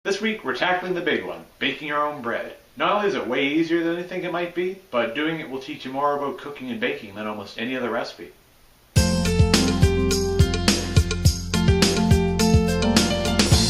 This week we're tackling the big one, baking your own bread. Not only is it way easier than you think it might be, but doing it will teach you more about cooking and baking than almost any other recipe.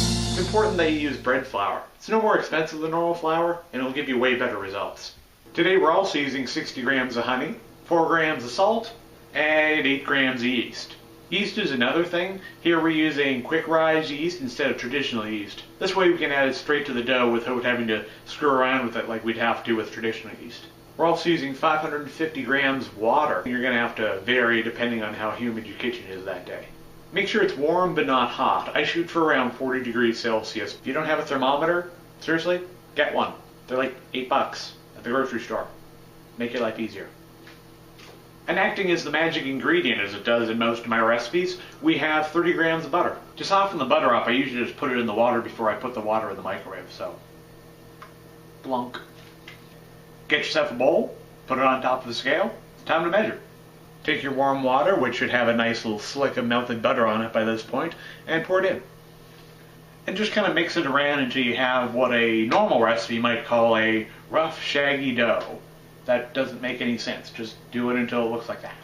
It's important that you use bread flour. It's no more expensive than normal flour, and it'll give you way better results. Today we're also using 60 grams of honey, 4 grams of salt, and 8 grams of yeast. Yeast is another thing. Here we're using quick rise yeast instead of traditional yeast. This way we can add it straight to the dough without having to screw around with it like we'd have to with traditional yeast. We're also using 550 grams of water. You're going to have to vary depending on how humid your kitchen is that day. Make sure it's warm but not hot. I shoot for around 40 degrees Celsius. If you don't have a thermometer, seriously, get one. They're like $8 at the grocery store. Make your life easier. And acting as the magic ingredient as it does in most of my recipes, we have 30 grams of butter. To soften the butter up, I usually just put it in the water before I put the water in the microwave, so blunk. Get yourself a bowl, put it on top of the scale, it's time to measure. Take your warm water, which should have a nice little slick of melted butter on it by this point, and pour it in. And just kind of mix it around until you have what a normal recipe might call a rough, shaggy dough. That doesn't make any sense. Just do it until it looks like that.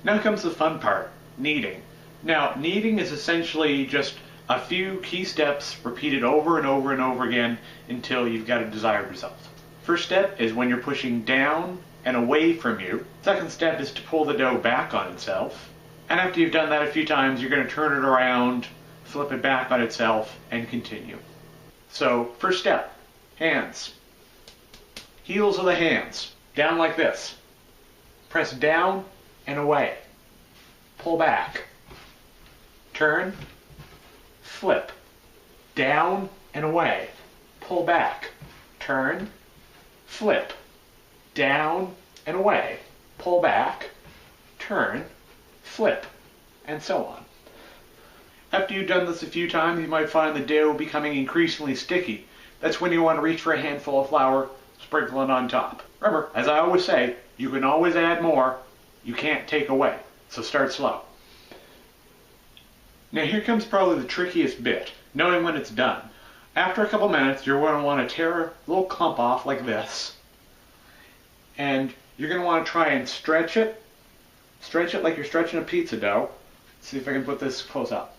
Now comes the fun part, kneading. Now, kneading is essentially just a few key steps repeated over and over and over again until you've got a desired result. First step is when you're pushing down and away from you. Second step is to pull the dough back on itself. And after you've done that a few times, you're going to turn it around, flip it back on itself, and continue. So, first step, hands. Heels of the hands, down like this. Press down and away. Pull back. Turn. Flip. Down and away. Pull back. Turn. Flip. Down and away. Pull back. Turn. Flip. And so on. After you've done this a few times, you might find the dough becoming increasingly sticky. That's when you want to reach for a handful of flour, sprinkle it on top. Remember, as I always say, you can always add more. You can't take away. So start slow. Now here comes probably the trickiest bit, knowing when it's done. After a couple minutes, you're going to want to tear a little clump off like this. And you're going to want to try and stretch it. Stretch it like you're stretching a pizza dough. Let's see if I can put this close up.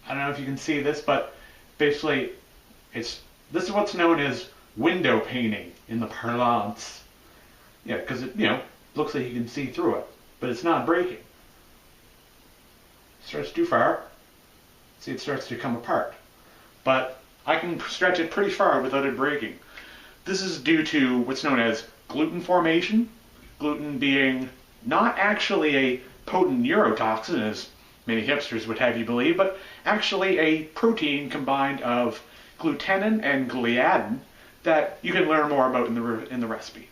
I don't know if you can see this, but basically this is what's known as window painting in the parlance. Yeah, because it, looks like you can see through it, but it's not breaking. Stretch too far. See, it starts to come apart. But I can stretch it pretty far without it breaking. This is due to what's known as gluten formation. Gluten being not actually a potent neurotoxin, as many hipsters would have you believe, but actually a protein combined of glutenin and gliadin that you can learn more about in the recipe.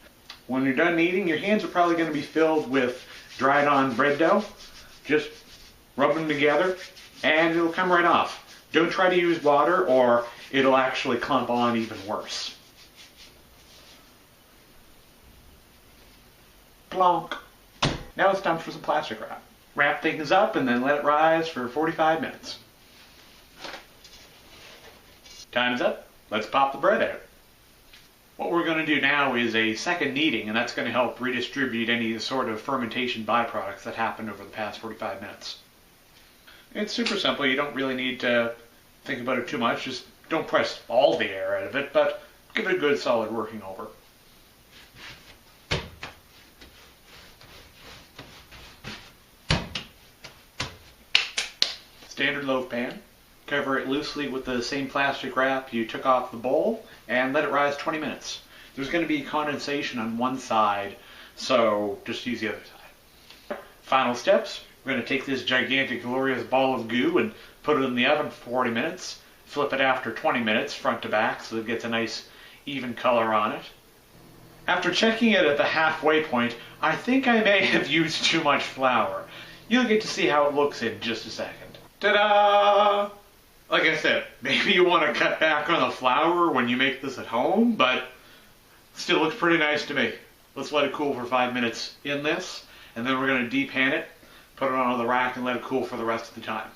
When you're done kneading, your hands are probably going to be filled with dried on bread dough. Just rub them together and it'll come right off. Don't try to use water or it'll actually clump on even worse. Plonk. Now it's time for some plastic wrap. Wrap things up and then let it rise for 45 minutes. Time's up. Let's pop the bread out. What we're going to do now is a second kneading, and that's going to help redistribute any sort of fermentation byproducts that happened over the past 45 minutes. It's super simple. You don't really need to think about it too much. Just don't press all the air out of it, but give it a good solid working over. Standard loaf pan. Cover it loosely with the same plastic wrap you took off the bowl and let it rise 20 minutes. There's going to be condensation on one side, so just use the other side. Final steps. We're going to take this gigantic, glorious ball of goo and put it in the oven for 40 minutes. Flip it after 20 minutes, front to back, so it gets a nice, even color on it. After checking it at the halfway point, I think I may have used too much flour. You'll get to see how it looks in just a second. Ta-da! Like I said, maybe you want to cut back on the flour when you make this at home, but still looks pretty nice to me. Let's let it cool for 5 minutes in this, and then we're going to depan it, put it on the rack, and let it cool for the rest of the time.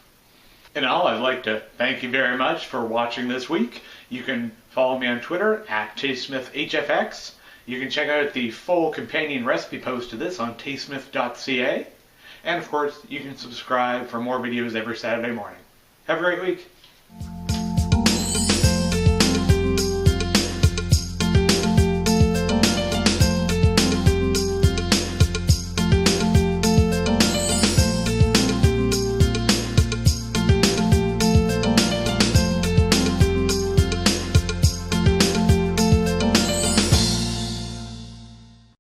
In all, I'd like to thank you very much for watching this week. You can follow me on Twitter at TasteSmithHFX. You can check out the full companion recipe post to this on tastesmith.ca. And of course, you can subscribe for more videos every Saturday morning. Have a great week.